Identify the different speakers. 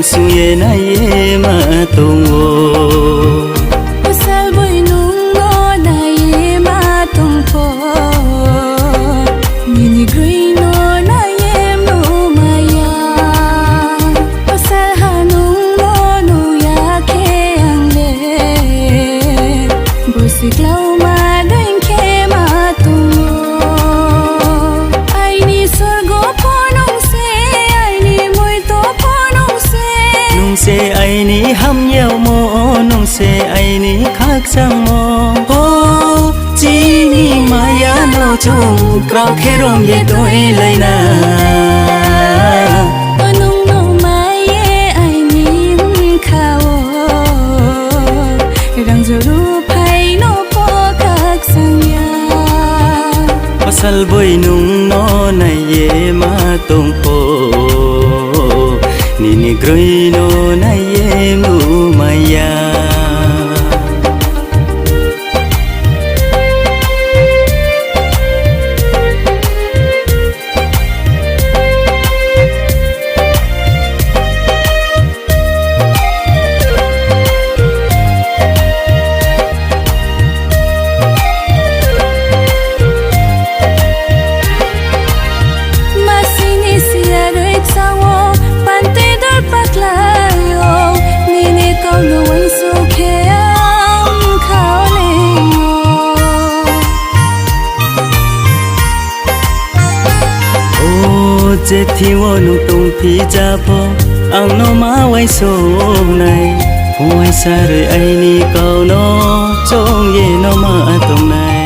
Speaker 1: con su ye na ye ma tung o
Speaker 2: Pasal boy nung no na ye ma tung po Nini green no na ye no maya Pasal hanung no no ya ke ang le Busik lau ma doing ke ma tung o Ai ni sorgo po nung se Ai ni mui to po nung
Speaker 1: se ai ni ham yau mo nung se ai ni khak sang mo o chi ni maya no chung krao khe rom ye toi lai na
Speaker 2: nung no mai ye ai ni khao rang zo ru phai no po khak sang ya
Speaker 1: pasal boy nung no na ye ma tung po Nini groi no na ye mu maya Chết thiếu nụ tung phi cha po ang no ma wai so này wai sa rồi ai ni câu nó chong ye no ma tông này